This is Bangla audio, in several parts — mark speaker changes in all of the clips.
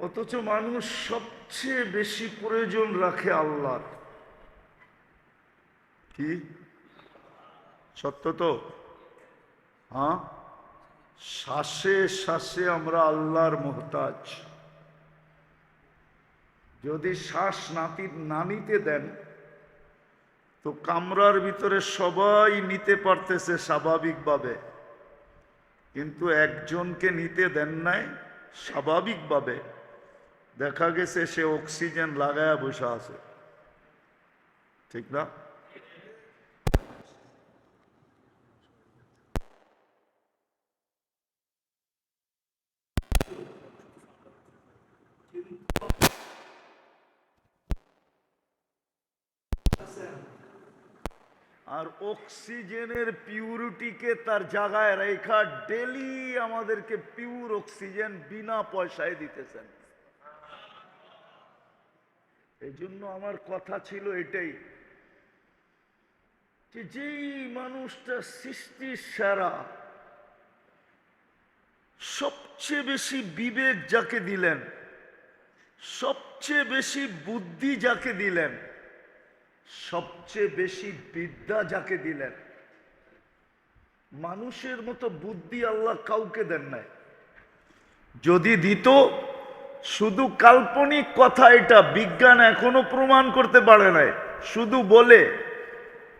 Speaker 1: অথচ মানুষ সবচেয়ে বেশি প্রয়োজন রাখে আল্লাহর। কি সত্য তো? হ্যাঁ, শ্বাসে শ্বাসে আমরা আল্লাহর মোহতাজ। যদি শ্বাস না নিতে দেন তো কামরার ভিতরে সবাই নিতে পারতেছে স্বাভাবিকভাবে, কিন্তু একজনকে নিতে দেন নাই স্বাভাবিকভাবে, দেখা গেছে সে অক্সিজেন লাগায়া বসে আছে। ঠিক না? আর অক্সিজেনের পিউরিটিকে তার জায়গায় রেখা ডেলি আমাদেরকে পিওর অক্সিজেন বিনা পয়সায় দিতেছেন। এই জন্য আমার কথা ছিল এটাই, যে যেই মানুষটা সৃষ্টির সেরা, সবচেয়ে বেশি বিবেক যাকে দিলেন, সবচেয়ে বেশি বুদ্ধি যাকে দিলেন, সবচেয়ে বেশি বিদ্যা যাকে দিলেন, মানুষের মতো বুদ্ধি আল্লাহ কাউকে দেন নাই। যদি দিত, শুধু কাল্পনিক কথা, এটা বিজ্ঞান এখনো প্রমাণ করতে পারে নাই, শুধু বলে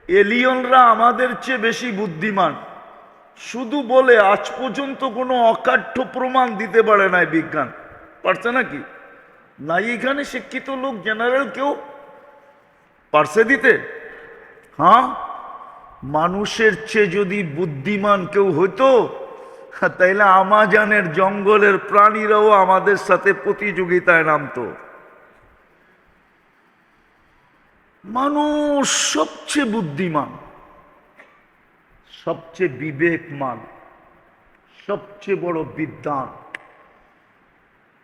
Speaker 1: এলিয়নরা আমাদের চেয়ে বেশি বুদ্ধিমান, শুধু বলে, আজ পর্যন্ত কোনো অকাঠ্য প্রমাণ দিতে পারে নাই বিজ্ঞান। পারছে নাকি? নাই এখানে শিক্ষিত লোক জেনারেল কেউ পারছে দিতে? হ্যাঁ, মানুষের চেয়ে যদি বুদ্ধিমান কেউ হইতো তাইলে আমাজনের জঙ্গলের প্রাণীরাও আমাদের সাথে প্রতিযোগিতায় নামতো। মানুষ সবচেয়ে বুদ্ধিমান, সবচেয়ে বিবেকমান, সবচেয়ে বড় বিদ্বান।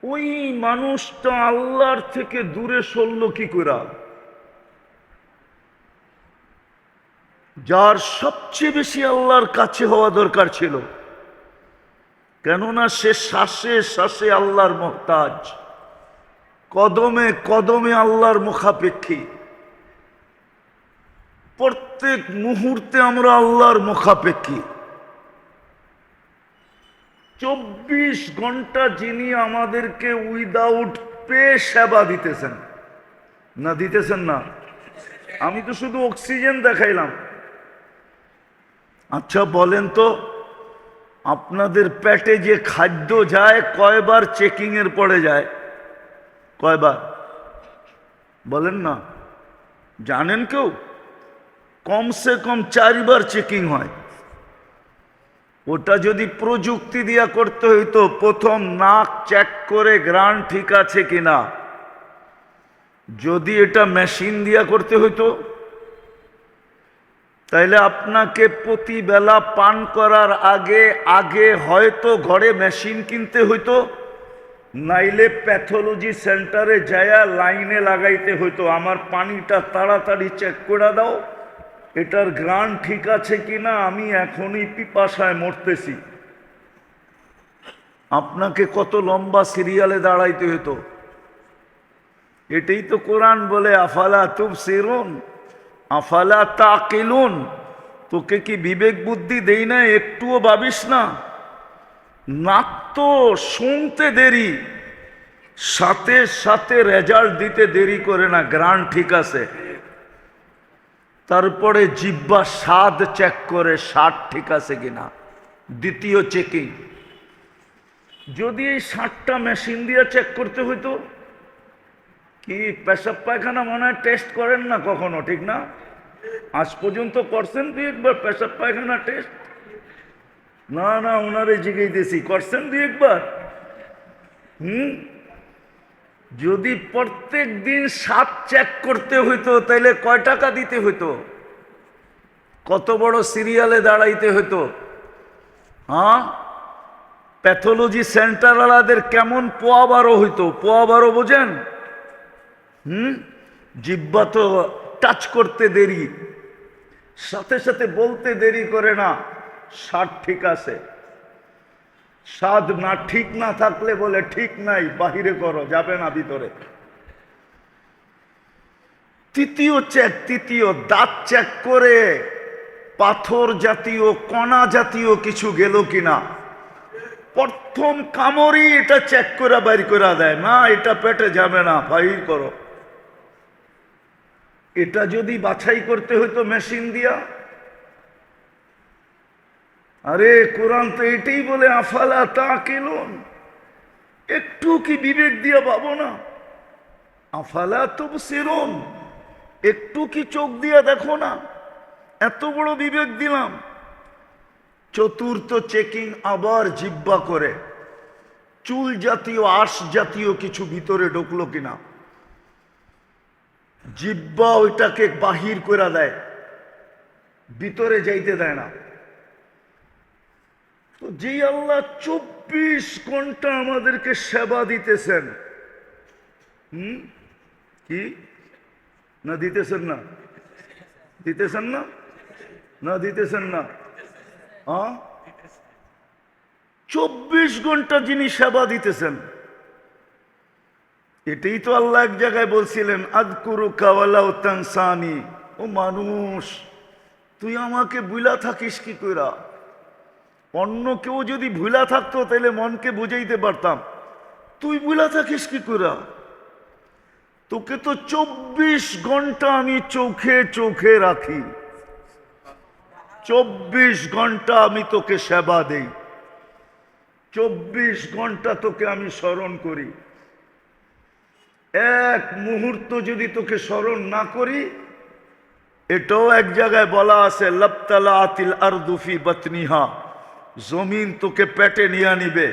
Speaker 1: ওই মানুষটা আল্লাহর থেকে দূরে সরল কি করে? যার সবচেয়ে বেশি আল্লাহর কাছে হওয়া দরকার ছিল, কেননা সে শ্বাসে শ্বাসে আল্লাহর মুহতাজ, কদমে কদমে আল্লাহর মুখাপেক্ষী। প্রত্যেক মুহূর্তে আমরা আল্লাহর মুখাপেক্ষী। 24 ঘন্টা যিনি আমাদেরকে উইদাউট পে সেবা দিতেছেন, না দিতেছেন না? আমি তো শুধু অক্সিজেন দেখাইলাম। আচ্ছা বলেন তো, আপনাদের পেটে যে খাদ্য যায় কয়বার চেকিং এর পরে যায়? কয়বার বলেন না? জানেন কেউ? কমসে কম 4 বার চেকিং হয়। ওটা যদি প্রযুক্তি দিয়া করতে হইতো, প্রথম নাক চেক করে গ্রান ঠিক আছে কিনা, যদি এটা মেশিন দিয়া করতে হইতো, তাইলে আপনাকে প্রতি বেলা পান করার আগে আগে হয়তো ঘরে মেশিন কিনতে হইতো, নাইলে প্যাথোলজি সেন্টারে যায়া লাইনে লাগাইতে হইতো, আমার পানিটা তাড়াতাড়ি চেক করে দাও, এটার গ্রান ঠিক আছে কিনা, আমি এখনই পিপাসায় মরতেছি। আপনাকে কত লম্বা সিরিয়ালে দাঁড়াইতে হতো। এটাই তো কোরআন বলে, আফালা তুবসিরুন আফালা তাকিলুন। তোকে কি বিবেক বুদ্ধি দেই না? একটুও ভাবিস না? নাক তো শুনতে দেরি, সাথে সাথে রেজাল্ট দিতে দেরি করে না, গ্রান ঠিক আছে। তারপরে জিহ্বা স্বাদ চেক করে, স্বাদ ঠিক আছে কিনা, দ্বিতীয় চেকিং। যদি এই 60টা মেশিন দিয়ে চেক করতে হইতো, কি পেশাব পায়খানা মনে হয় টেস্ট করেন না কখনো, ঠিক না? আজ পর্যন্ত করছেন 2 একবার পেশাব পায়খানা টেস্ট? না না, ওনারে জিজ্ঞাসা করছেন 2 একবার? যদি প্রত্যেক দিন স্বাদ চেক করতে হইতো তাইলে কয় টাকা দিতে হইতো? কত বড় সিরিয়ালে দাঁড়াইতে হইতো? হ্যাঁ, প্যাথোলজি সেন্টারওয়ালাদের কেমন পোয়া বারো হইতো? পোয়া বারো বোঝেন? জিহ্বা তো টাচ করতে দেরি, সাথে সাথে বলতে দেরি করে না, স্বাদ ঠিক আছে। স্বাদ না ঠিক না থাকলে বলে ঠিক নাই, বাহিরে করো, যাবে না ভিতরে। তৃতীয় দাঁত চেক করে পাথর জাতীয় কণা জাতীয় কিছু গেল কিনা। প্রথম কামড়ই এটা চেক করে বাইর করে দেয়, না এটা পেটে যাবে না, বাহির করো। এটা যদি বাছাই করতে হইতো মেশিন দিয়া, আরে কোরআন তো এটাই বলে আফালা তাকিলুন, একটু কি বিবেক দিয়া পাবো না? আফালা তুবসিরুন, একটু কি চোখ দিয়া দেখো না? এত বড় বিবেক দিলাম। চতুর্থ চেকিং আবার জিব্বা করে, চুল জাতীয় আঁশ জাতীয় কিছু ভিতরে ঢুকলো কিনা। জিব্বা ওইটাকে বাহির করে দেয়, ভিতরে যাইতে দেয় না। তো যেই আল্লাহ 24 ঘন্টা আমাদেরকে সেবা দিতেছেন, কি না দিতেছেন না? দিতেছেন না? না দিতেছেন না? 24 ঘন্টা যিনি সেবা দিতেছেন, এটাই তো আল্লাহ এক জায়গায় বলছিলেন, আযকুরুকা ওয়ালাউ তানসানি। ও মানুষ, তুই আমাকে ভুলা থাকিস কি কইরা? অন্য কেউ যদি ভুলা থাকতো তাহলে মনকে বুঝাইতে পারতাম, তুই ভুলা থাকিস কি কইরা? তোকে তো 24 ঘন্টা আমি চোখে চোখে রাখি, 24 ঘন্টা আমি তোকে সেবা দেই, 24 ঘন্টা তোকে আমি স্মরণ করি। এক মুহূর্ত যদি তোকে স্মরণ না করি, এটাও এক জায়গায় বলা আছে, লাবতালাতিল আরদু ফি বাতনিহা, জমিন তোকে পেটে নিয়ে নিবে।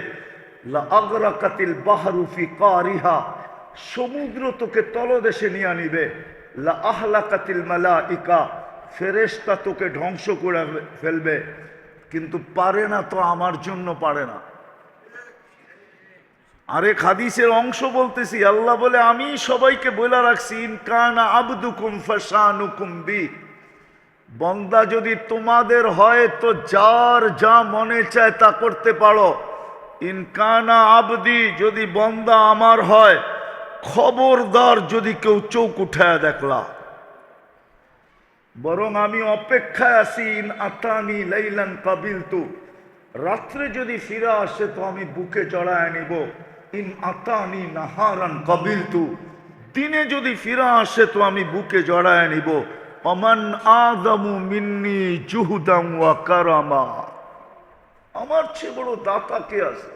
Speaker 1: লা আগরাকাতিল বাহরু ফি কারিহা, সমুদ্র তোকে তলদেশে নিয়ে নিবে। লা আহলাকাতিল মালাইকা, ফেরেশতা তোকে ধ্বংস করে ফেলবে। কিন্তু পারে না তো, আমার জন্য পারে না। আরেক হাদিসের অংশ বলতেছি, আল্লাহ বলে আমি সবাইকে বলে রাখছি, ইন কানা আবদুকুম ফাশানুকুম বি, বান্দা যদি তোমাদের হয় তো যার যা মনে চায় তা করতে পারো। ইন কানা আবদি, যদি বান্দা আমার হয়, খবরদার যদি কেউ চোখ উঠায় দেখলা। বরং আমি অপেক্ষায় আছি, ইন আতানি লাইলান কাবিলতু, রাত্রে যদি ফিরে আসে তো আমি বুকে জড়ায় নিব। ইন আতানি নাহারান কাবিলতু, দিনে যদি ফিরে আসে তো আমি বুকে জড়ায় নিব। অমান আযামু মিন্নি জুহুদাম ওয়া কারামা, আমার চেয়ে বড় দাতা কে আছে?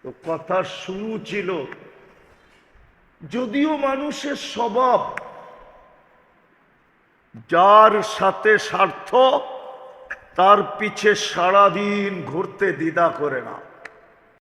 Speaker 1: তো কথা শুরু ছিল, যদিও মানুষের স্বভাব যার সাথে স্বার্থ তার পিছে সারাদিন ঘুরতে দ্বিধা করে না।